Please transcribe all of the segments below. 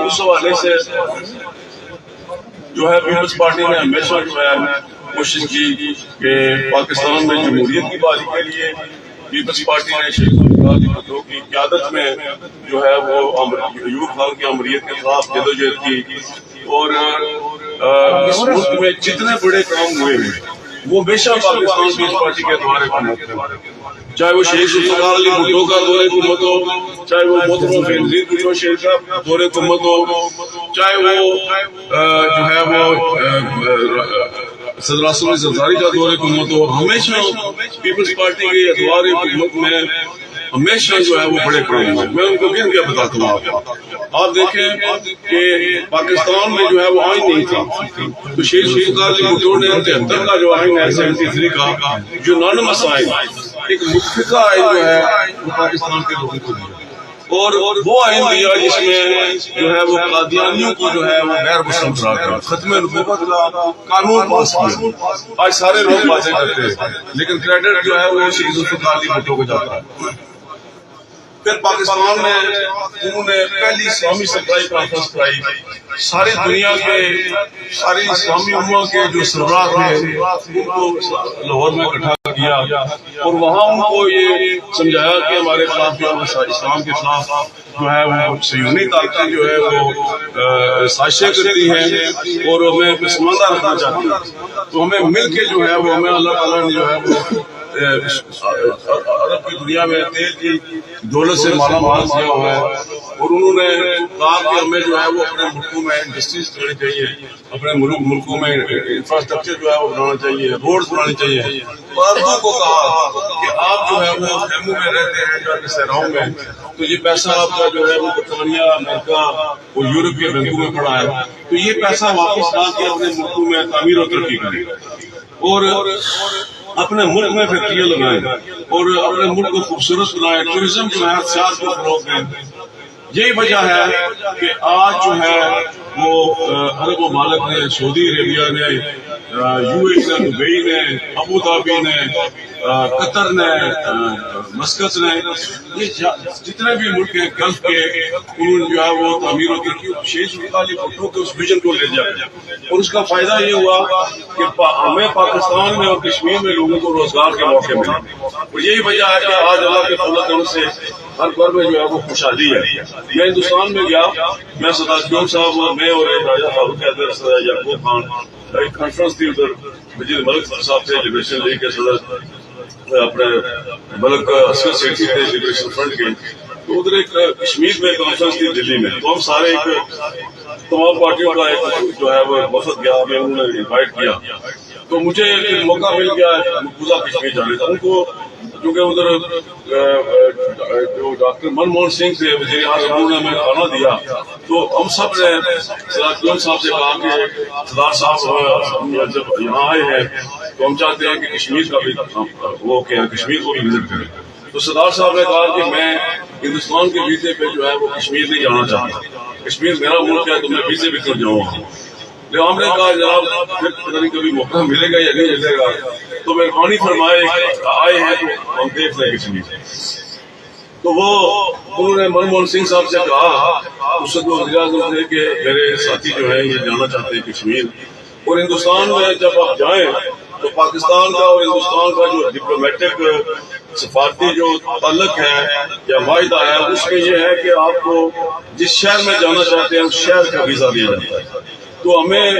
اس حوالے سے جو ہے پیپلز پارٹی نے ہمیشہ جو ہے کوشش کی کہ پاکستان میں جمہوریت کی بحالی کے لیے پیپلز پارٹی نے شیخ ذوالفقار بھٹو کی قیادت میں جو ہے وہ ایوب خان کی امریت کے خلاف جدوجہد کی، اور اس ملک میں جتنے بڑے کام ہوئے ہیں وہ ہمیشہ پاکستان پیپلز پارٹی کے دورے حکومت میں، چاہے وہ شیخ ذوالفقار علی بھٹو کا دور حکومت ہو، چاہے وہ محترم بینظیر بھٹو شیخ کا دور حکومت ہو، چاہے وہ جو ہے وہ صدر اعظم زرداری کا دور حکومت ہو، ہمیشہ پیپلز پارٹی کے ادوار حکومت میں ہمیشہ جو ہے وہ بڑے کام ہوئے۔ میں ان کو کیا بتاتا ہوں آپ کو، آپ دیکھیں کہ پاکستان میں جو ہے وہ آئین نہیں تھا، تو شیخ ذوالفقار علی بھٹو نے 73 کا جو آئین ہے 73 کا جو نانمس آئین، ایک متفقہ آئین جو ہے وہ پاکستان کے لوگوں کو دیا، اور وہ آئین دیا جس میں جو ہے وہ قادیانیوں کو جو ہے وہ غیر مسلم قرار دیا، ختم نبوت کا قانون پاس کیا۔ آج سارے لوگ باتیں کرتے ہیں لیکن کریڈٹ جو ہے وہ شیخ ذوالفقار علی بھٹو کو جاتا ہے۔ پھر پاکستان میں انہوں نے پہلی اسلامی سربراہی کانفرنس کرائی، ساری دنیا کے ساری اسلامی امہ کے جو سربراہ تھے ان کو لاہور میں اکٹھا کیا، اور وہاں ان کو یہ سمجھایا کہ ہمارے خلاف جو ہے اسلام کے خلاف جو ہے وہ صہیونی طاقتیں جو ہے وہ سازشیں کرتی ہیں اور ہمیں پسماندہ رکھنا چاہتی ہیں، تو ہمیں مل کے جو ہے وہ ہمیں اللہ تعالیٰ نے جو ہے وہ عرب کی دنیا میں تیل کی دولت سے مالا مال کیا ہوا ہے، اور انہوں نے کہا کہ ہمیں جو ہے وہ اپنے ملکوں میں انڈسٹریز کرنی چاہیے، اپنے ملکوں میں انفراسٹرکچر جو ہے وہ بنانا چاہیے، روڈز بنانی چاہیے، اور عربوں کو کہا کہ آپ جو ہے وہ خیموں میں رہتے ہیں جا کے صحراؤں میں، تو یہ پیسہ آپ کا جو ہے وہ برطانیہ، امریکہ اور یورپ کے بینکوں میں پڑا ہے، تو یہ پیسہ واپس لا کے اپنے ملکوں میں تعمیر و ترقی کریں اور اپنے ملک میں فیکٹریاں لگائیں اور اپنے ملک کو خوبصورت بنائیں، ٹورزم جو ہے سیاحت کو فروغ دیں۔ یہی وجہ ہے کہ آج جو ہے وہ عرب ممالک نے، سعودی عربیہ نے، یو اے نے، دبئی نے، ابو ظہبی نے، قطر نے، مسقط نے، یہ جتنے بھی ملک ہیں گلف کے، انہوں نے جو ہے وہ تعمیر و ترقی شیخ ذوالفقار علی بھٹو کے اس ویژن کو لے جائے، اور اس کا فائدہ یہ ہوا کہ ہمیں پاکستان میں اور کشمیر میں لوگوں کو روزگار کے موقع ملے، اور یہی وجہ ہے کہ آج اللہ کے فضل و کرم سے ہر گھر میں جو ہے وہ خوشحالی ہے۔ میں ہندوستان میں گیا، میں سردار کیوم صاحب، میں اور راجہ فاروق حیدر، سردار یعقوب خان، ایک کانفرنس تھی ادھر، وزیر ملک صاحب تھے لبریشن لیگ کے صدر، اپنے ملک اسکر سیٹھی تھے لبریشن فرنٹ کے، تو ادھر ایک کشمیر میں کانفرنس تھی دلی میں، تو ہم سارے ایک تمام پارٹیوں کا ایک جو ہے وہ وفد گیا، ہمیں انہوں نے انوائٹ کیا، تو مجھے موقع مل گیا مقبوضہ کشمیر جانے کا۔ ان کو کیونکہ ادھر جو ڈاکٹر منموہن سنگھ تھے وزیر اعظم، انہوں نے ہمیں کھانا دیا، تو ہم سب نے سردار کیوم صاحب سے کہا کہ سردار صاحب جب یہاں آئے ہیں تو ہم چاہتے ہیں کہ کشمیر کا بھی وہ کہ کشمیر کو بھی وزٹ کریں، تو سردار صاحب نے کہا کہ میں ہندوستان کے ویزے پہ جو ہے وہ کشمیر نہیں جانا چاہتا، کشمیر میرا ملک ہے تو میں ویزے بھی کر جاؤں گا۔ جب ہم نے کہا جناب پھر پتہ نہیں کبھی موقع ملے گا یا نہیں ملے گا، تو مہربانی فرمائے آئے ہیں تو ہم دیکھ لیں کشمیر، تو وہ انہوں نے منموہن سنگھ صاحب سے کہا، اس سے وزیر اعظم تھے کہ میرے ساتھی جو ہیں یہ جانا چاہتے ہیں کشمیر، اور ہندوستان میں جب آپ جائیں تو پاکستان کا اور ہندوستان کا جو ڈپلومیٹک سفارتی جو تعلق ہے یا معاہدہ ہے، اس میں یہ ہے کہ آپ کو جس شہر میں جانا چاہتے ہیں اس شہر کا ویزا دیا جاتا ہے، تو ہمیں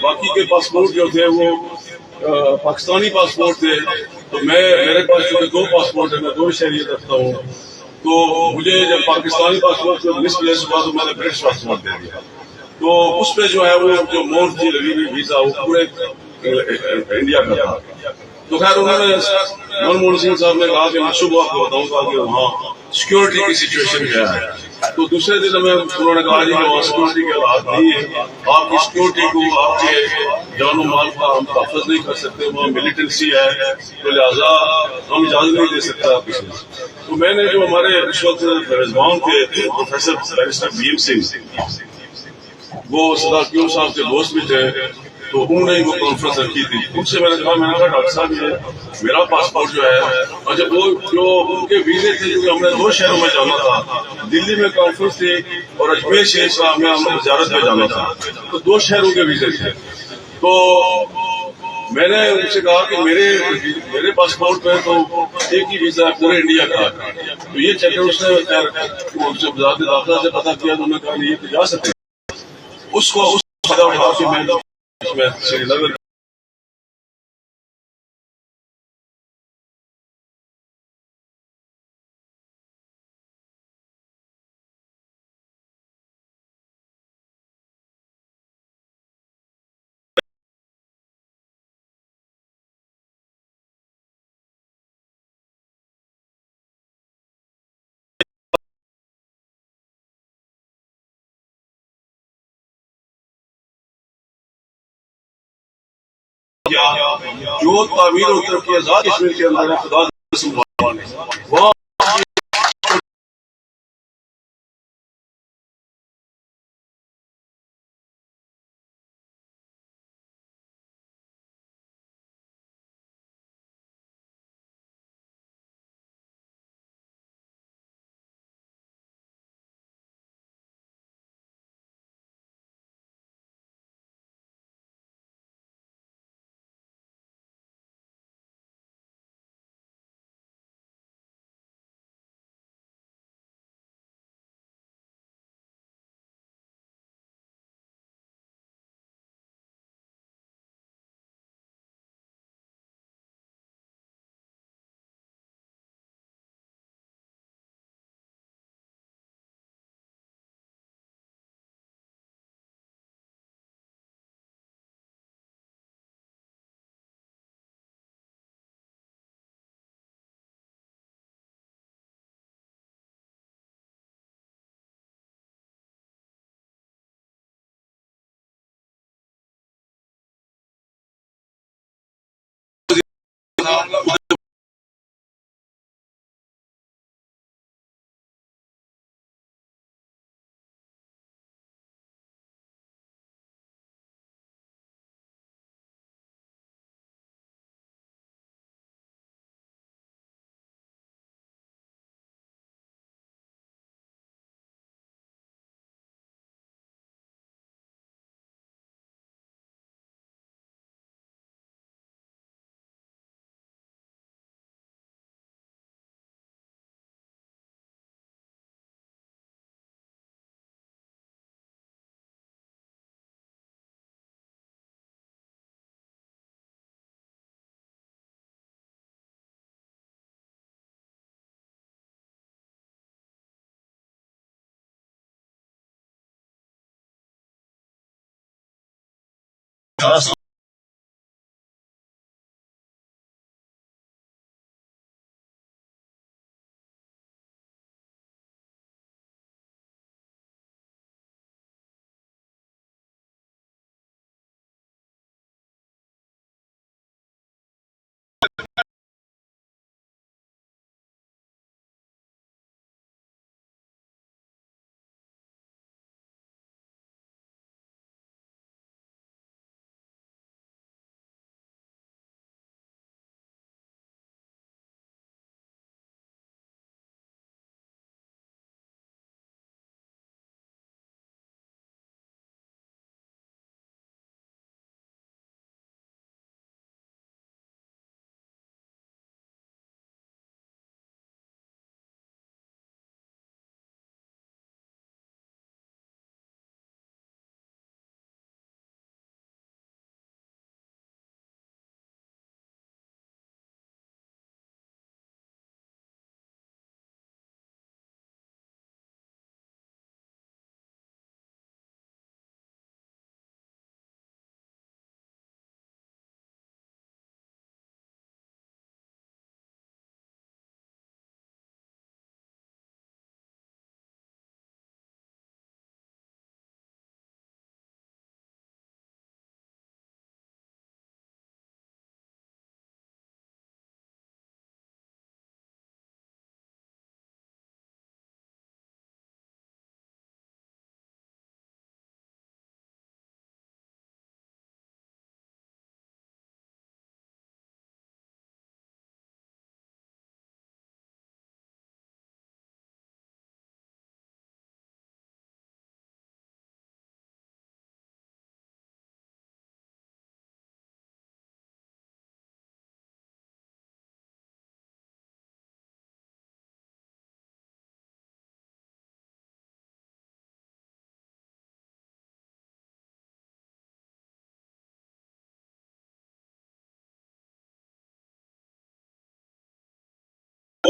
باقی کے پاسپورٹ جو تھے وہ پاکستانی پاسپورٹ تھے، تو میرے پاس جو 2 پاسپورٹ ہیں، میں 2 شہریت رکھتا ہوں، تو مجھے جب پاکستانی پاسپورٹ سے مس پلیس ہوا تو میں نے برٹش پاسپورٹ دے دیا، تو اس پہ جو ہے وہ جو مور تھی لگی ہوئی ویزا وہ پورے انڈیا کا تھا، تو خیر انہوں نے منموہن سنگھ صاحب نے کہا کہ میں صبح آپ کو بتاؤں گا کہ وہاں سیکورٹی کی سچویشن کیا ہے، تو دوسرے دن ہمیں انہوں نے کہا جی کہ وہاں سیکورٹی کے حالات نہیں ہے، آپ کی سیکورٹی کو آپ کے جان و مال کا ہم تحفظ نہیں کر سکتے، وہاں ملیٹنسی ہے، تو لہٰذا ہم اجازت نہیں دے سکتے آپ کسی سے۔ تو میں نے جو ہمارے اس وقت میزبان تھے پروفیسر بیرسٹر بھیم سنگھ، وہ سردار کیوم صاحب کے دوست بھی تھے، تو انہوں نے وہ کانفرنس رکھی تھی. ان سے میں نے کہا ڈاکٹر صاحب یہ میرا پاسپورٹ جو ہے، اچھا وہ جو ان کے ویزے تھے جو ہم نے 2 شہروں میں جانا تھا، دلی میں کانفرنس تھی اور اجمیر شریف کا ہمیں زیارت میں جانا تھا، تو 2 شہروں کے ویزے تھے. تو میں نے ان سے کہا کہ میرے پاسپورٹ پہ تو ایک ہی ویزا ہے پورے انڈیا کا، تو یہ چیک اس نے وزارت داخلہ سے پتا کیا تو انہوں نے کہا یہ تو جا سکتے اس کو اس فائدہ اٹھا کے میں سری نگر کیا جو تعمیر و ترقی آزاد کشمیر کے اندر ہے، خدا وہاں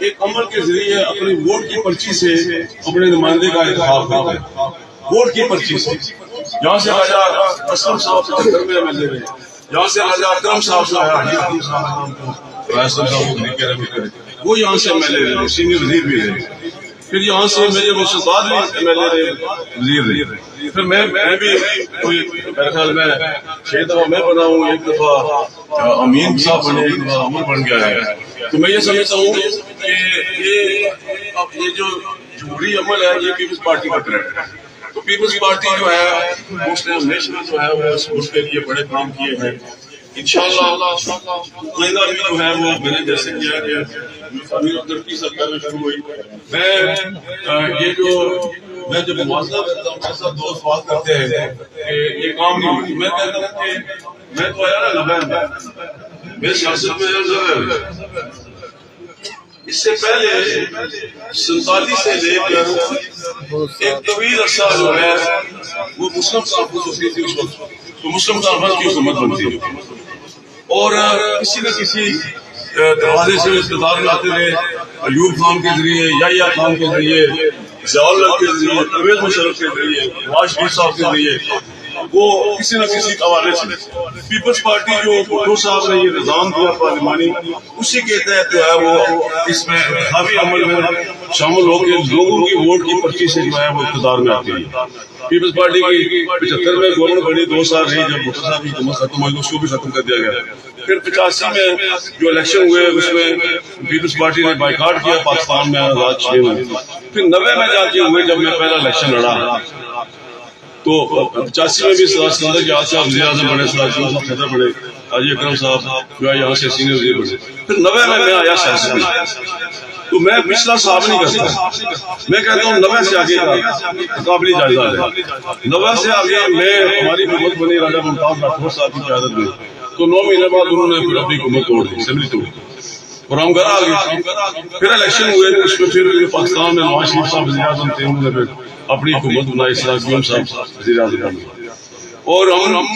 ایک عمل کے ذریعے اپنی ووٹ کی پرچی سے اپنے نمائندے کا انتخاب کرتے ہیں، ووٹ کی پرچی سے. یہاں سے راجہ اسلم صاحب 75 میں MLA رہے، یہاں سے راجہ اکرم صاحب سے وہ یہاں سے MLA رہے، سینئر وزیر بھی رہے. پھر یہاں سے میرے مرشداد بھی MLA رہے، وزیر رہے. پھر میں بھی میرے خیال میں 6 دفعہ میں بنا ہوں، 1 دفعہ امین صاحب بنے، 1 دفعہ عمر بن گیا ہے. تو میں یہ سمجھتا ہوں کہ یہ جو جمہوری عمل ہے یہ پیپلز پارٹی کا ٹرینڈ ہے. تو پیپلز پارٹی جو ہے اس نے ہمیشہ جو ہے وہ اس کے لیے بڑے کام کیے ہیں. انشاءاللہ آئندہ بھی جو ہے وہ میں نے جیسے کیا کہ امیر ترقی سرکار میں شروع ہوئی. میں جب مواصلہ کرتا ہوں میرے ساتھ دوست بات کرتے ہیں کہ یہ کام نہیں ہوتی. میں کہتا ہوں کہ میں تو آیا نا لبین میں سیاست میں اس سے پہلے 47 سے لے کر ایک طویل عرصہ جو ہے وہ مسلم صاحب ہوتی تھی. اس وقت تو مسلم صاحب کی حکومت بنتی تھی اور کسی نہ کسی دروازے سے اقتدار میں آتے رہے. ایوب خان کے ذریعے، یحییٰ خان کے ذریعے، ضیاء الحق کے ذریعے، پرویز مشرف کے ذریعے، نواز شریف صاحب کے ذریعے، وہ کسی نہ کسی حوالے سے پیپلز پارٹی جو بھٹو صاحب نے یہ نظام دیا پارلیمانی، اسی کے تحت جو ہے وہ اس میں انتخابی عمل میں شامل ہو کے لوگوں کی ووٹ کی پرچی سے جو ہے وہ اقتدار میں آتی ہے. پیپلز پارٹی کی 75 میں گورنمنٹ بنی، 2 سال رہی. جب بھٹو صاحب کی حکومت ختم ہوئی تو اس کو بھی ختم کر دیا گیا. پھر 85 میں جو الیکشن ہوئے اس میں پیپلز پارٹی نے بائیکاٹ کیا پاکستان میں آزاد 6 میں. پھر 90 میں جا کے ہوئے جب میں پہلا الیکشن لڑا تو 85 میں بھی سکندر جہاد صاحب وزیر اعظم بنے، صاحب صدر بنے، حاجی اکرم صاحب جو ہے یہاں سے سینئر وزیر بنے. پھر 90 میں آیا سیاست میں. تو میں پچھلا صاحب نہیں کرتا، میں کہتا ہوں 90 سے آگے کا قابل جائزہ ہے. 90 سے آگے میں ہماری حکومت بنی راجہ ممتاز راٹھور صاحب کی قیادت میں. تو 9 مہینے بعد انہوں نے پھر اپنی حکومت توڑ دی، اسمبلی توڑ دی اور ہم گھر آ گئے. پھر الیکشن ہوئے تو اس میں پھر پاکستان میں نواز شریف صاحب وزیر اعظم تھے، انہوں نے پھر اپنی حکومت بنائی، صاحب صاحب وزیر اعظم بنے. اور ہم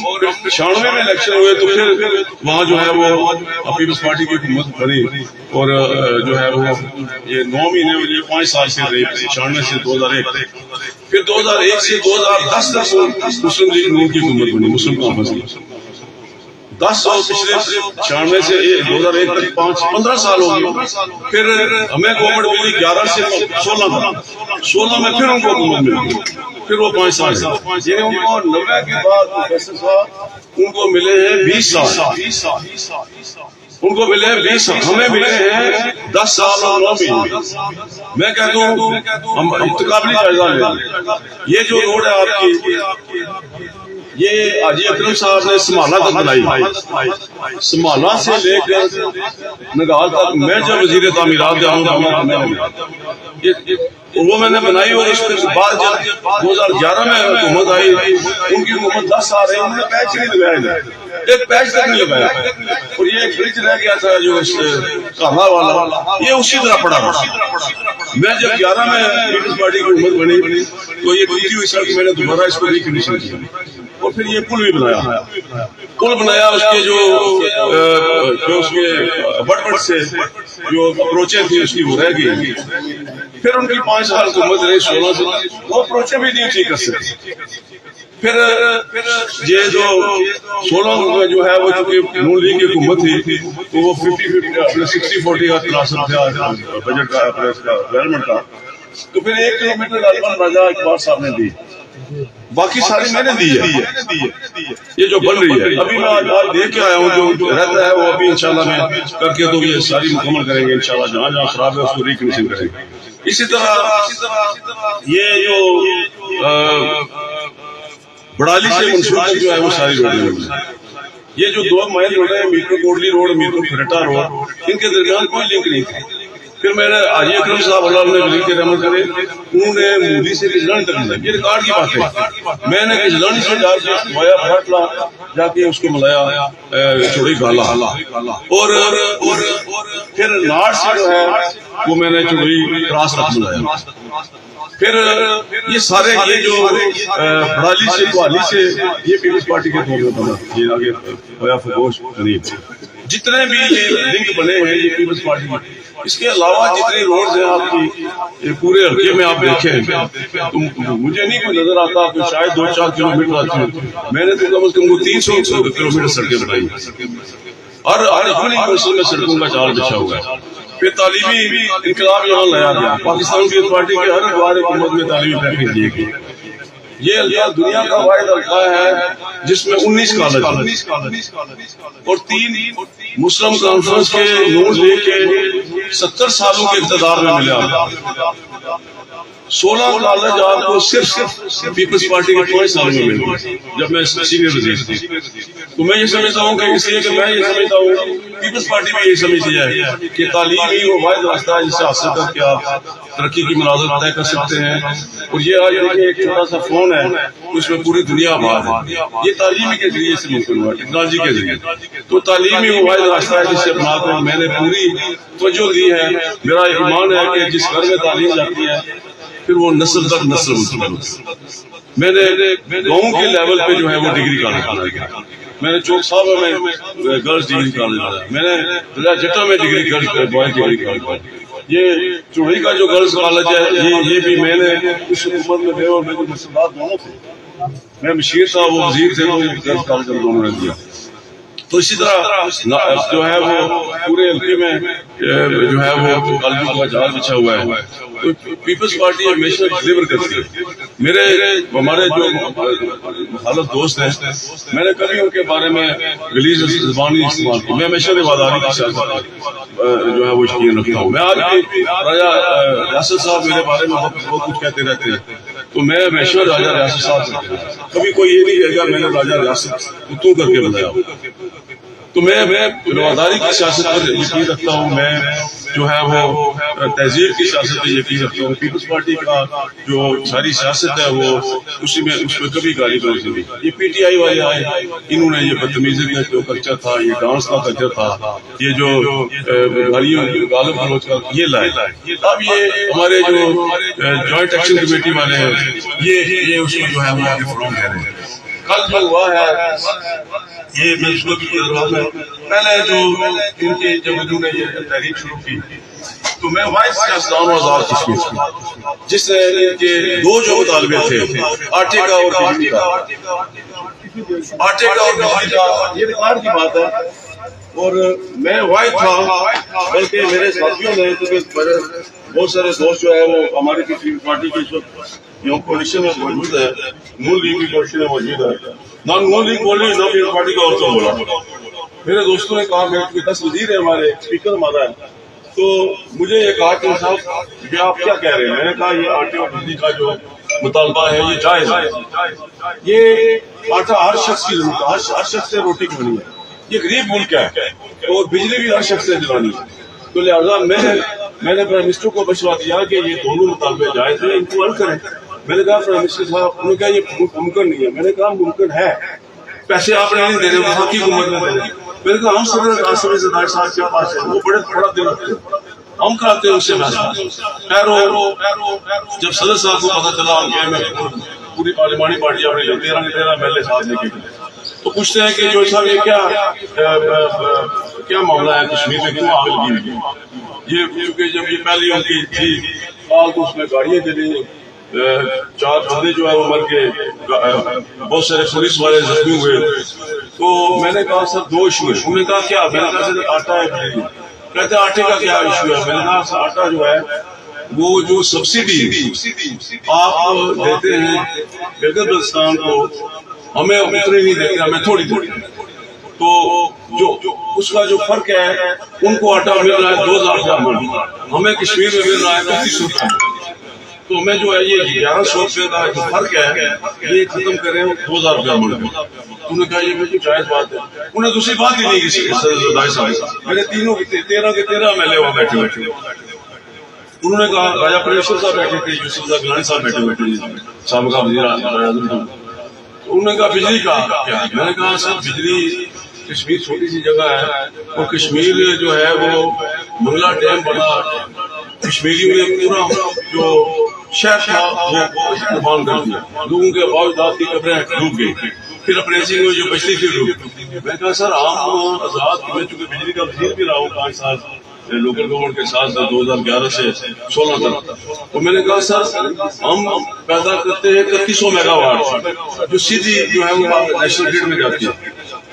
96 میں الیکشن ہوئے تو پھر وہاں جو ہے وہ پیپلز پارٹی کی حکومت بنی اور جو ہے وہ یہ 9 مہینے یہ 5 سال سے رہی. 96 سے 2001، پھر 2001 سے 2010 تک مسلم لیگ نون کی حکومت بنی، مسلم کانفرنس کی. 10 اور پچھلے 96 سے 2001 تک 15 سال ہو گئے. پھر ہمیں گورنمنٹ ملی 11 سے 16 میں پھر ان کو حکومت ملی، پھر وہ 5 سال ہے. یعنی ان کو 90 کے بعد ان کو ملے ہیں 20 سال، ان کو ملے ہیں 20 سال، ہمیں ملے ہیں 10 سال اور 9 مہینے. میں کہتا ہوں ہم قابل جائزہ لیں. یہ جو روڈ ہے آپ کی، یہ حاجی اکرم صاحب نے سمالا تک بنائی. سمالا سے لے کر نگال تک میں جب وزیر تعمیرات وہ میں نے بنائی اور اس کے بعد جب 2011 میں حکومت آئی ان کی حکومت 10 سال رہی، انہوں نے پیچ نہیں لگایا، ایک پیچ تک نہیں لگایا. اور یہ ایک برج رہ گیا تھا جو کہاں والا، یہ اسی طرح پڑا رہا. میں جب 11 میں پیپلز پارٹی کی حکومت بنی تو یہ ٹوٹی ہوئی سڑک میں نے دوبارہ اس کو ریکنڈیشن کیا اور پھر یہ پل بھی بنایا. اس کے جو اس کے بٹ سے جو اپروچیں تھی اس کی وہ رہ گئی. پھر ان کی 5 سال حکومت رہی 16 سے، وہ اپروچیں بھی نہیں ٹھیک کر سکتی. پھر یہ جو 16 میں جو ہے وہ چونکہ نون لیگ کی حکومت تھی تو وہ 60-40 کا تناسب تھا بجٹ کا ڈیولپمنٹ کا. تو پھر 1 کلومیٹر اربن راجہ اقبال صاحب نے دی، باقی ساری میں نے دی ہے. یہ جو بن رہی ہے ابھی میں آج دیکھ کے آیا ہوں، جو رہتا ہے وہ ابھی انشاءاللہ میں کر کے تو یہ ساری مکمل کریں گے انشاءاللہ. جہاں جہاں خراب ہے اس کو ریکنیکشن کریں گے. اسی طرح یہ جو بڑالی سے منسوخ جو ہے وہ ساری روڈیں، یہ جو 2 مائل روڈ ہیں، metro Kotli road, metro Kharta road, ان کے درمیان کوئی لنک نہیں تھی. پھر میں نے حاجی اکرم صاحب اللہ نے ولی کے رحمت کرے، انہوں نے مودی سے کجلانی تک ملایا. یہ ریکارڈ کی بات ہے. میں نے کجلانی سے جا کے ملایا بھٹلا، جا کے اس کو ملایا چوڑی گالا، اور پھر ناڑ سے جو ہے وہ میں نے چوڑی کراس رکھ ملایا. پھر یہ سارے یہ جو بڑالی سے کوہالی سے یہ پیپلز پارٹی کے طور پر بنا، یہ آگے ہویا فگوش قریب جتنے بھی یہ لنک بنے ہیں یہ پیپلز پارٹی اس کے علاوہ جتنی روڈز ہیں آپ کی پورے حلقے میں آپ دیکھیں تو مجھے نہیں کوئی نظر آتا کہ شاید 2-4 کلومیٹر آتی ہے. میں نے تو کم از کم 300 کلومیٹر سڑکیں بنائی اور ہر مسئلے میں سڑکوں کا جال بچھا ہوا ہے. پھر تعلیمی انقلاب یہاں لایا گیا. پاکستان پیپلز پارٹی کے ہر ادارے حکومت میں تعلیمی پیکیج دیے گئے. یہ حلقہ دنیا کا واحد حلقہ ہے جس میں 19 کالج اور 3 مسلم کانفرنس کے نون لے کے 70 سالوں کے اقتدار میں ملے. 16 کالج آپ کو صرف پیپلز پارٹی کے 5 سالوں میں ملے جب میں سینئر وزیر تھی. تو میں یہ سمجھتا ہوں کہ اس لیے کہ میں یہ سمجھتا ہوں پیپلز پارٹی میں یہ سمجھتی ہے کہ تعلیم ہی وہ واحد راستہ ہے جس سے حاصل کر کے آپ ترقی کی مناظر طے کر سکتے ہیں. اور یہ آج دیکھیں ایک چھوٹا سا فون ہے اس میں پوری دنیا آباد ہے. یہ تعلیم کے ذریعے سے ممکن ہوا, ٹیکنالوجی کے ذریعے. تو تعلیم ہی وہ واحد راستہ ہے جس سے اپنا کر میں نے پوری توجہ دی ہے. میرا ایمان ہے کہ جس گھر میں تعلیم جاتی ہے پھر وہ نسل در نسل منتقل. میں نے گاؤں کے لیول پہ جو ہے وہ ڈگری کالج بنایا گیا. میں نے چوک صاحب میں گرلز ڈگری کالج بنایا. میں نے جٹا میں ڈگری بوائز ڈگری کالج بنایا. یہ چوڑی کا جو گرلز کالج ہے یہ بھی میں نے اس حکومت میں تھے اور میرے مسئلات دونوں تھے. میں مشیر صاحب وہ وزیر تھے تو گرلز کالج ہم دونوں نے دیا. تو اسی طرح جو ہے وہ پورے حلقے میں جو ہے وہ کالجوں کا جال بچھا ہوا ہے. تو پیپلز پارٹی ہمیشہ ڈلیور کرتی ہے. ہمارے جو مخالف دوست ہیں میں نے کبھی ان کے بارے میں غلیظ زبان نہیں استعمال کی. میں ہمیشہ رواداری کی سیاست جو ہے وہ یقین رکھتا ہوں. میں آج بھی راجہ ریاست صاحب میرے بارے میں بہت کچھ کہتے رہتے ہیں تو میں ہمیشہ راجہ ریاست صاحب سے کبھی کوئی یہ نہیں کہے گا میں نے راجہ ریاست تو کر کے بتایا. تو میں رواداری کی سیاست پر یقین رکھتا ہوں. میں جو ہے وہ تہذیب کی سیاست پہ یقین رکھتا ہوں. پیپلز پارٹی کا جو ساری سیاست ہے وہ اس میں کبھی گالی گلوچ نہیں. یہ پی ٹی آئی والے آئے انہوں نے یہ بدتمیزی کا جو کلچر تھا, یہ ڈانس کا کلچر تھا, یہ جو گالیوں غالب گلوچ کا یہ لائے. اب یہ ہمارے جو جوائنٹ ایکشن کمیٹی والے ہیں یہ اس کو جو ہے وہ آگے فروغ دے رہے ہیں. کل جو ہوا ہے یہ میں اس کو پہلے جو ان کے جب انہوں نے یہ تحریک شروع کی تو میں وائس سیاستدان آزاد کشمیر کی جس نے ان کے 2 جو مطالبے تھے آٹے کا اور بجلی کا, آٹے کا اور بجلی کا, یہ ریکارڈ کی بات ہے. اور میں واحد تھا بلکہ میرے ساتھیوں نے بہت سارے دوست جو ہے وہ ہماری پیپلز پارٹی کی جو کوalition میں موجود ہے, نون لیگ کی کوalition میں موجود ہے. نہ نون لیگ بولی نہ پیپلز پارٹی کا اور تو بولا. میرے دوستوں نے کہا کہ 10 وزیر ہیں ہمارے, اسپیکر ہمارا ہے. تو مجھے یہ کہا کہ صاحب یہ آپ کیا کہہ رہے ہیں. میں نے کہا یہ آٹے اور بجلی کا جو مطالبہ ہے یہ جائز ہے. یہ آٹا ہر شخص کی ضرورت ہے, ہر شخص سے روٹی کھانی ہے. یہ غریب ملک ہے اور بجلی بھی ہر شخص سے دلانی ہے. تو لہٰذا میں نے پرائم منسٹر کو مشورہ دیا کہ یہ دونوں مطالبے جائز ہیں, ان کو حل کریں. میں نے کہا پرائم منسٹر صاحب, انہوں نے کہا یہ ممکن نہیں ہے. میں نے کہا ممکن ہے, پیسے آپ نے نہیں دے رہے, وہاں کی حکومت نے دے رہے. میں نے کہا ہم صدر زرداری صاحب کے پاس ہیں, وہ بڑا دل رکھتے ہیں, ہم کراتے ہیں اس سے فیصلہ. جب صدر صاحب کو پتا چلا کہ میں پوری پارلیمانی پارٹی آپ نے 13 محلے ساتھ لے کے تو پوچھتے ہیں کہ جو صاحب یہ کیا معاملہ ہے کشمیر میں, کیوں آگ لگی ہوئی ہے. یہ کیونکہ جب یہ پہلی ان کی تھی سال تو اس میں گاڑیاں چلی, 4 بندے جو ہے وہ مر کے, بہت سارے پولیس والے زخمی ہوئے. تو میں نے کہا سر 2 ایشو ہے. انہوں نے کہا کیا. میں نے کہا سر آٹا ہے. کہتے آٹے کا کیا ایشو ہے. میں نے کہا سر آٹا جو ہے وہ جو سبسڈی آپ دیتے ہیں گلگت بلتستان کو, ہمیں اتنی نہیں دیتے, ہمیں تھوڑی تھوڑی. تو جو اس کا جو فرق ہے, ان کو آٹا مل رہا ہے 2000 روپیہ من, ہمیں کشمیر میں مل رہا ہے 3500 روپیہ. تو میں جو ہے یہ 1100 روپے کا جو فرق ہے یہ ختم کریں 2000 روپیہ من. انہوں نے کہا یہ بھی جائز بات ہے. انہوں نے دوسری بات ہی نہیں کی. میرے 13 کے 13 MLA وہاں بیٹھے بیٹھے. انہوں نے کہا راجہ پریشور صاحب بیٹھے تھے, یوسف اللہ گیلانی صاحب بیٹھے بیٹھے, سابقہ وزیر اعظم. انہوں نے کہا بجلی کا کیا. میں نے کہا سر بجلی, کشمیر چھوٹی سی جگہ ہے اور کشمیر جو ہے وہ منگلا ڈیم بنا, کشمیری میں پورا جو شہر تھا وہ قربان کر دیا, لوگوں کے باوجود کی قبریں ڈوب گئی. پھر اپریزنگ میں جو بچتی تھی ڈوب. میں کہا سر عام آزاد, میں چونکہ بجلی کا وزیر بھی رہا ہوں 5 سال, لوکل گورنمنٹ کے ساتھ 2011 سے 16 تک. تو میں نے کہا سر ہم پیدا کرتے ہیں 3100 میگا واٹ جو سیدھی جو ہے وہ نیشنل گرڈ میں جاتی ہے.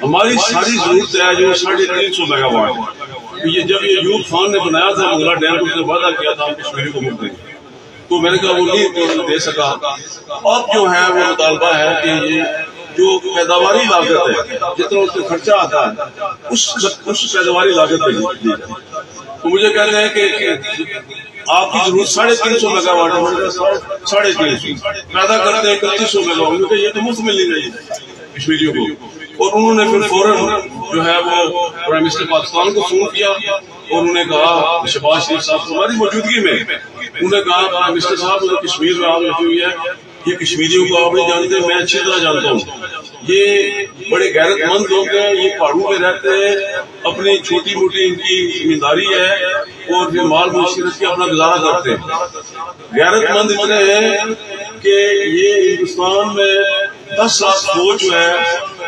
ہماری ساری ضرورت ہے جو 350 میگا واٹ. یہ جب یہ ایوب خان نے بنایا تھا منگلا ڈیم کو، اس نے وعدہ کیا تھا ہم کشمیری کو ملک دیں گے، تو میں نے کہا وہ نہیں دے سکا. اب جو ہے وہ مطالبہ ہے کہ یہ جو پیداواری لاگت ہے جتنا اس میں خرچہ آتا ہے اس پیداواری لاگت پہ دی جائے. تو مجھے کہہ رہے ہیں کہ آپ کی ضرورت 350 میگا واٹ ہے. 350 پیدا کرتے ہیں 3100 میگا واٹ. یہ تو مفت مل نہیں رہی کشمیریوں کو. اور انہوں نے پھر فوراً جو ہے وہ پرائم منسٹر پاکستان کو فون کیا اور انہوں نے کہا شہباز شریف صاحب ہماری موجودگی میں انہوں نے کہا پرائم منسٹر صاحب کشمیر میں آپ لگی ہوئی ہے، یہ کشمیریوں کو آپ نہیں جانتے، میں اچھی طرح جانتا ہوں. یہ بڑے غیرت مند لوگ ہیں، یہ پہاڑوں میں رہتے ہیں، اپنی چھوٹی موٹی ان کی زمینداری ہے اور یہ مال معیشت کے اپنا گزارا کرتے ہیں. غیرت مند اتنے ہیں کہ یہ ہندوستان میں 10 لاکھ فوج جو ہے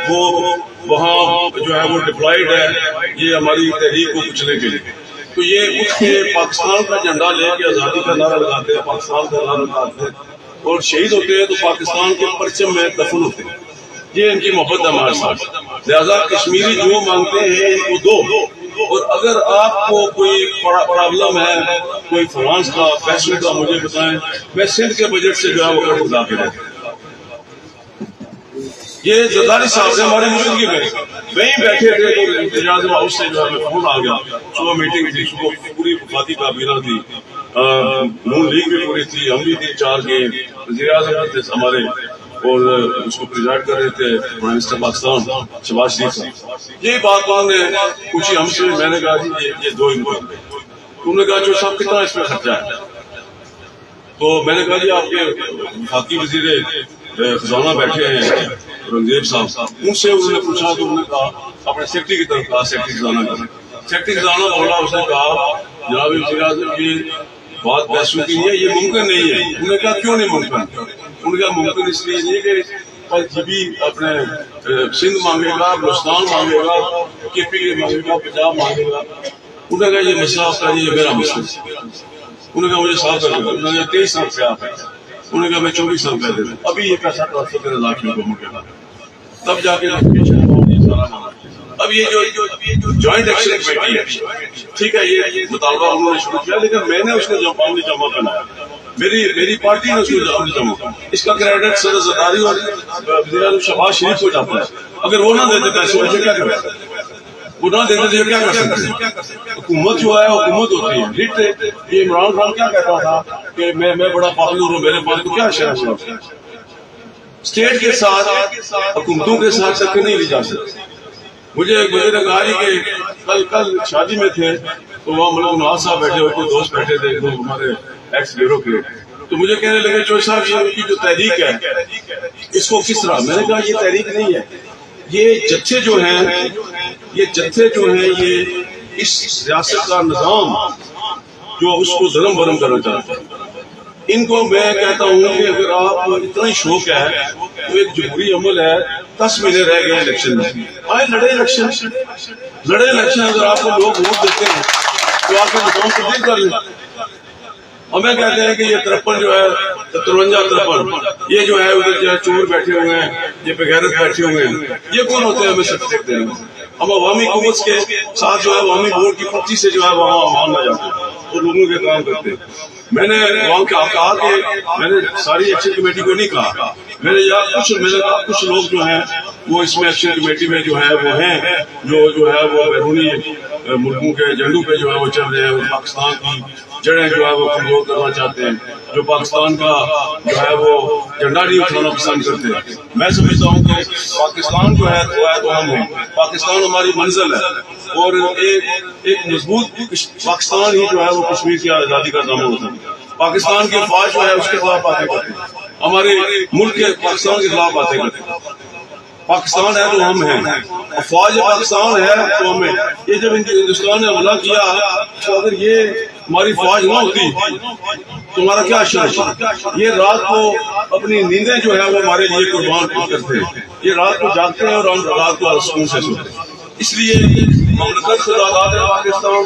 وہ وہاں جو ہے وہ ڈپلائیڈ ہے یہ ہماری تحریک کو کچلنے کے لیے. تو یہ اٹھ کے پاکستان کا جھنڈا لے کے آزادی کا نعرہ لگاتے ہیں، پاکستان کا نعرہ لگاتے ہیں اور شہید ہوتے ہیں تو پاکستان کے پرچم میں دفن ہوتے ہیں. یہ ان کی محبت ہے ہمارے ساتھ. لہذا کشمیری جو مانگتے ہیں ان کو دو. اور اگر آپ کو کوئی پرابلم ہے کوئی فنانس کا پیسے کا مجھے بتائیں، میں سندھ کے بجٹ سے جو ہے وہ قرض ادا کروں. یہ زرداری صاحب سے ہماری موجودگی میں وہیں بیٹھے تھے تو اعجاز ہاؤس سے جو ہے فون آ گیا. صبح میٹنگ تھی، صبح پوری وفاقی کابینہ تھی، نون لیگ بھی پوری تھی، ہم بھی 3-4 کے وزیر اعظم تھے ہمارے اور اس کو پریزائڈ کر رہے تھے پرائم منسٹر پاکستان شہباز شریف صاحب. یہ بات انہوں نے پوچھی ہم سے. میں نے کہا جی یہ 2 انکم. انہوں نے کہا جو صاحب کتنا اس میں خرچہ ہے؟ تو میں نے کہا جی آپ کے وفاقی وزیر خزانہ بیٹھے ہیں رنگزیب صاحب، ان سے انہوں نے پوچھا تو انہوں نے کہا اپنے سیکرٹری کی طرف کہا، سیکرٹری خزانہ کا. سیکرٹری خزانہ بولا، اس نے کہا جناب وزیر اعظم یہ بات پیسوں کی نہیں ہے، یہ ممکن نہیں ہے. انہوں نے کہا کیوں نہیں ممکن؟ انہوں نے کہا ممکن اس لیے نہیں کہ جی بی اپنے سندھ مانگے گا، بلوچستان مانگے گا، کے پی مانگے گا، پنجاب مانگے گا. انہوں نے کہا یہ مسئلہ آپ کا یہ میرا مسئلہ. انہوں نے کہا مجھے صاف کر دو. انہوں نے کہا 23 سال سے آپ ہیں. انہوں نے کہا میں 24 سال پہ دے دوں. ابھی یہ پیسہ ٹرانسفر کرے لاکھ روپے مجھے تب جا کے اب یہ جو جوائنٹ ایکشن کمیٹی ہے ٹھیک ہے، یہ مطالبہ انہوں نے شروع کیا لیکن میں نے اس کو عملی جمع بنایا. میری پارٹی نے اس کو عملی جمع. اس کا کریڈٹ صدر زرداری اور وزیر اعظم شہباز شریف کو جاتا ہے. اگر وہ نہ دیتے پیسے مجھے کیا کریں؟ وہ نہ دیتے تو کیا کر سکتے ہیں؟ حکومت جو ہے حکومت ہوتی ہے. یہ عمران خان کیا کہتا تھا کہ میں بڑا پاپولر ہوں، میرے پاس تو کیا شرح ہے. اسٹیٹ کے ساتھ حکومتوں کے ساتھ ٹکر نہیں لی جا سکتی. مجھے نے کہا جی کہ کل شادی میں تھے تو وہاں ملک نواز صاحب بیٹھے ہوئے، دوست بیٹھے تھے ہمارے ایکس بیورو کے. تو مجھے کہنے لگے چوہدری صاحب یہ کی جو تحریک ہے اس کو کس طرح؟ میں نے کہا یہ تحریک نہیں ہے، یہ جتھے جو ہیں یہ اس ریاست کا نظام جو اس کو دھرم برم کرنا چاہتا ہے. ان کو میں کہتا ہوں کہ اگر آپ کو اتنا ہی شوق ہے تو ایک جمہوری عمل ہے، 10 مہینے رہ گئے الیکشن میں، آئے لڑے الیکشن. اگر آپ کو لوگ ووٹ دیتے ہیں تو آپ کے نظام تبدیل کر لیں. ہمیں کہتے ہیں کہ یہ 53 جو ہے 53 یہ جو ہے ادھر جو ہے چور بیٹھے ہوئے ہیں، یہ بغیرت بیٹھے ہوئے ہیں. یہ کون ہوتے ہیں ہمیں سرٹیفکیٹ دینے میں؟ ہم عوامی حکومت کے ساتھ جو ہے عوامی ووٹ کی پرچی سے جو ہے وہاں عوام نہ جاتے اور لوگوں کے کام کرتے ہیں. میں نے وہاں کہا کہ میں نے ساری ایکشن کمیٹی کو نہیں کہا، میں نے کہا کچھ لوگ جو ہیں وہ اس میں ایکشن کمیٹی میں جو ہے وہ ہیں جو ہے وہ بیرونی ملکوں کے ایجنڈوں پہ جو ہے وہ چل رہے ہیں، پاکستان کی جڑیں جو ہے وہ کمزور کرنا چاہتے ہیں، جو پاکستان کا جو ہے وہ جھنڈا نہیں اٹھانا پسند کرتے ہیں. میں سمجھتا ہوں کہ پاکستان جو ہے تو ہم ہیں، پاکستان ہماری منزل ہے اور ایک مضبوط پاکستان ہی جو ہے وہ کشمیر کی آزادی کا ضامن ہوتا ہے. پاکستان کی فوج جو ہے اس کے خلاف باتیں کرتے ہیں، ہمارے ملک کے پاکستان کے خلاف باتیں کرتے ہیں. پاکستان ہے تو ہم ہیں، فوج پاکستان ہے تو ہم ہیں. یہ جب ہندوستان نے حملہ کیا تو اگر یہ ہماری فوج نہ ہوتی تو ہمارا کیا شرط؟ یہ رات کو اپنی نیندیں جو ہے وہ ہمارے لیے قربان کرتے ہیں، یہ رات کو جاگتے ہیں اور ہم رات کو سکون سے سوتے ہیں. اس لیے مملکت خداداد پاکستان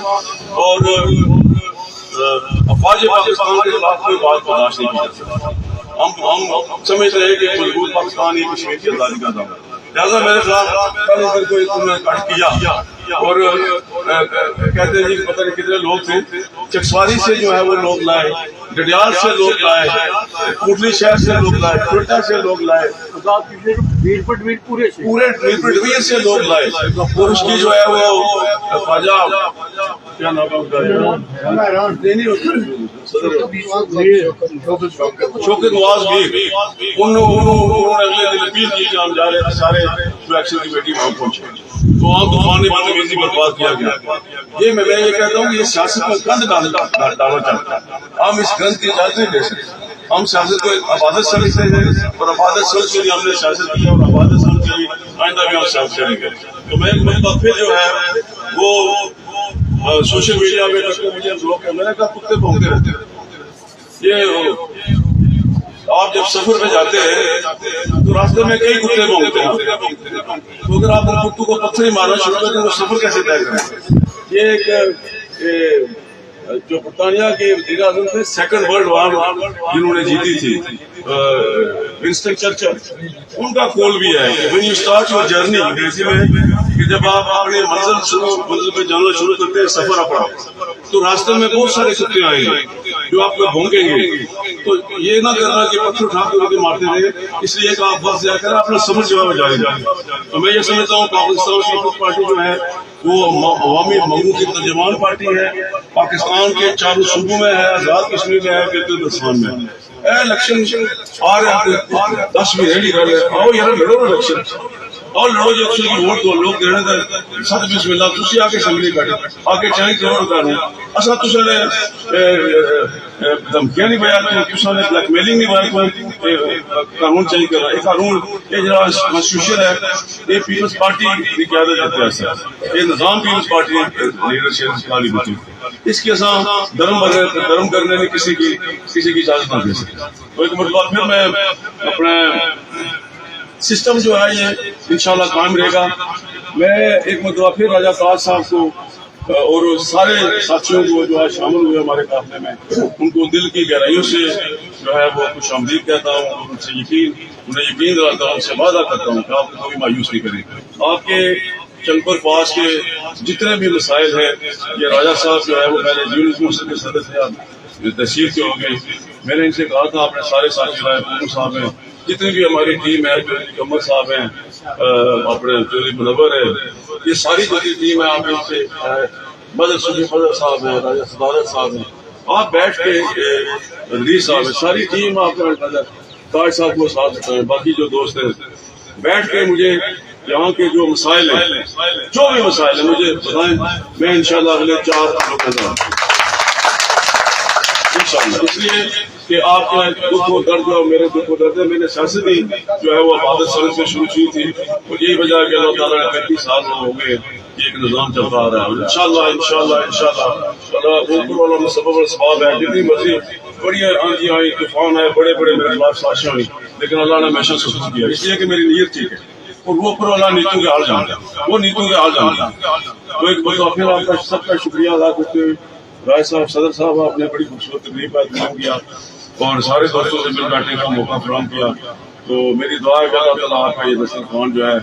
اور افواج پاکستان کے خلاف کوئی بات برداشت نہیں کی جا سکتی. ہم سمجھتے ہیں کہ مضبوط پاکستان یہ کشمیر کی آزادی کا دعویٰ. لہٰذا میرے خلاف کوئی کٹ کیا اور کہتے ہیں جی پتہ نہیں کتنے لوگ تھے, چکسواری سے جو ہے وہ لوگ لائے, ڈڈیال سے لوگ لائے, کوٹلی شہر سے لوگ لائے, کوئٹہ سے لوگ لائے, پورے ڈویژن سے لوگ لائے. اور اس کی جو ہے وہ خواجہ کیا نام ہے شوکت نواز بھی, انہوں نے اگلے دن اپیل کی کہ ہم جا رہے ہیں سارے جو ایکشن کمیٹی وہاں پہنچے, تو وہاں طوفان بدتمیزی برپا کیا گیا. یہ میں یہ کہتا ہوں کہ یہ سیاست میں گند ڈالنا چاہتا ہے. ہم اس گند کی اجازت نہیں دے سکتے. ہم سیاست کو عبادت سمجھتے ہیں اور عبادت سمجھ کے لیے ہم نے سیاست کی اور عبادت سمجھ کے لیے آئندہ بھی ہم سیاست کریں گے. تو میں ایک مرتبہ پھر جو ہے وہ سوشل میڈیا پہ مجھے لوگ میں نے کہا کتے بھونکتے رہتے ہیں. یہ آپ جب سفر پہ جاتے ہیں تو راستے میں کئی کتے بھونکتے ہیں, تو اگر آپ ان کتوں کو پتھر ہی مارنا شروع کرتے ہیں تو سفر کیسے طے کریں. یہ ایک جو برطانیہ کے وزیر اعظم تھے سیکنڈ ورلڈ وار جنہوں نے جیتی تھی, ونسٹن چرچل, ان کا قول بھی ہے when you start your journey انگریزی میں کہ جب آپ اپنے منزل پہ جانا شروع کرتے ہیں سفر اپنا, تو راستے میں بہت سارے کتے آئیں گے جو آپ کو بھونکیں گے. تو یہ نہ کرنا کہ پتھر اٹھا کے مارتے رہے, اس لیے کہ آپ بس جا کر اپنا سفر جو ہے جاری رکھیں. تو میں یہ سمجھتا ہوں پاکستان پیپلز پارٹی جو ہے وہ عوامی منگوں کی ترجمان پارٹی ہے. پاکستان کے چاروں صوبوں میں ہے, آزاد کشمیر میں ہے, ہندوستان میں ہے. الیکشن آ رہے ہیں 10 مہینے نہیں کر رہے, آؤ یار لڑو الیکشن, اور لڑو جو کی ووٹ دو لوگ دینے دیں سب بسم اللہ تھی آ کے اسمبلی کٹ آ کے چاہیے ضرور کروں اصل تصے نے دھمکیاں نہیں پایا تصے نے بلیک میلنگ نہیں پائی, قانون چینج کر رہا ہے. قانون یہ جڑا کانسٹیٹیوشن ہے یہ پیپلز پارٹی کی قیادت دیتے ہیں, یہ نظام پیپلز پارٹی لیڈرشپ والی ہوتی ہے. اس کے ساتھ دھرم کرنے میں کسی کی اجازت نہیں دے سکتے. تو ایک مرتبہ پھر میں اپنے سسٹم جو ہے یہ انشاءاللہ قائم رہے گا. میں ایک مرتبہ پھر راجہ تاج صاحب کو اور سارے ساتھیوں کو جو ہے شامل ہوئے ہمارے قافلے میں, ان کو دل کی گہرائیوں سے جو ہے وہ خوش آمدید کہتا ہوں, ان سے انہیں یقین دلاتا ہوں, ان سے وعدہ کرتا ہوں کہ آپ کو کبھی مایوس نہیں کریں. آپ کے چنپر پاس کے جتنے بھی مسائل ہیں, یہ راجہ صاحب جو ہے وہ پہلے یونس مسجد کے صدر تھے, تحصیل کے ہو گئے. میں نے ان سے کہا تھا اپنے سارے ساتھی رائے پور صاحب ہیں, جتنی بھی ہماری ٹیم ہے, کمر صاحب ہیں, اپنے منور ہے, یہ ساری جتنی ٹیم ہے آپ ان سے بدر صوفی فضل صاحب ہیں, راجہ صدارت صاحب ہیں, آپ بیٹھ کے ردیث صاحب ہیں, ساری ٹیم آپ تاج صاحب کو ساتھ بتائیں, باقی جو دوست ہیں بیٹھ کے مجھے یہاں کے جو مسائل ہیں, جو بھی مسائل ہیں مجھے بتائیں. میں انشاءاللہ اگلے 4 دنوں کے اندر انشاءاللہ, اس لیے کہ آپ کا دکھ و درد اور میرے دکھ و درد ہے. میں نے سیاست ہی جو ہے وہ عبادت سمجھ سے شروع کی تھی, اور یہی وجہ کہ اللہ تعالیٰ نے 35 سال ہو گئے یہ ایک نظام چلتا آ رہا ہے. انشاءاللہ اوپر والا میں سبب اسباب ہے, جتنی مرضی بڑی آندھی آئی, طوفان آئے, بڑے میرے خلاف سازشیں ہوئی, لیکن اللہ نے ہمیشہ سکوت کیا, اس لیے کہ میری نیت ٹھیک ہے اور وہ اوپر والا نیتوں کے حال جانتا ہے, وہ نیتوں کے حال جانتا ہے. تو ایک بار پھر آپ کا سب کا شکریہ ادا کرتے ہوئے رائے صاحب صدر صاحب آپ نے بڑی خوبصورت تقریب کا اہتمام کیا اور سارے دوستوں سے مل بیٹھنے کا موقع فراہم کیا. تو میری دعا ہے کہ اللہ تعالیٰ آپ کا یہ دسترخوان جو ہے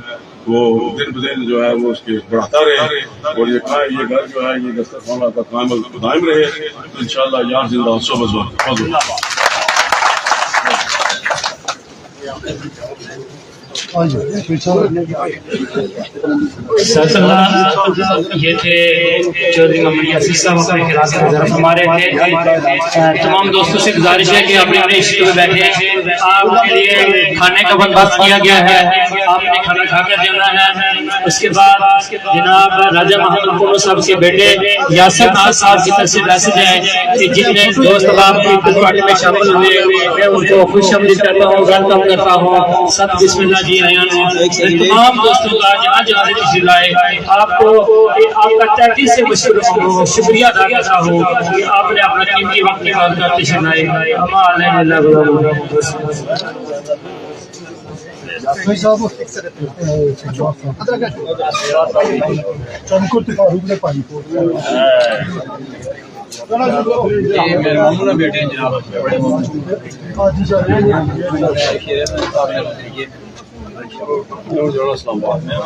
وہ دن بدن جو ہے وہ اس کے بڑھاتا رہے, اور یہ گھر جو ہے یہ دسترخوان آپ کا قائم رہے. تو انشاءاللہ یار زندہ صحبت یہ تھے چودھری محمد یاسر صاحب, اپنے خلاف ذرا ہمارے تھے. تمام دوستوں سے گزارش ہے کہ اپنے عشق میں بیٹھے, آپ کے لیے کھانے کا بندوبست کیا گیا ہے, آپ نے کھانا کھا کر جانا ہے. اس کے بعد جناب راجہ محمد پونو صاحب کے بیٹے یاسر تاج صاحب کی طرف سے میسج ہے کہ جتنے دوست آپ پیپلز پارٹی میں شامل ہوئے میں ان کو خوش آمدید کرتا ہوں, ویلکم کرتا ہوں. سب بسم اللہ جی آیان ہوں. تمام دوستوں کا جہاں جہاں سے تشریف لائے, آپ کو آپ کا تہدید سے شکریہ ادا کرتا ہوں کہ آپ نے اپنا قیمتی وقت نکال کر تشریف لائے. میرے ماموں نے بیٹے ہیں جناب بڑے جوڑا اسلام آباد میں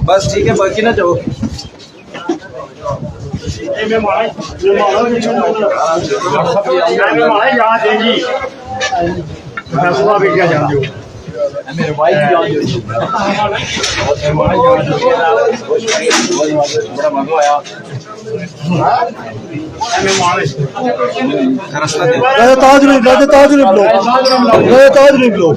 بس ٹھیک ہے باقی نہ جاؤ میرے بھائی بڑا مزہ آیا تاج نہیں لو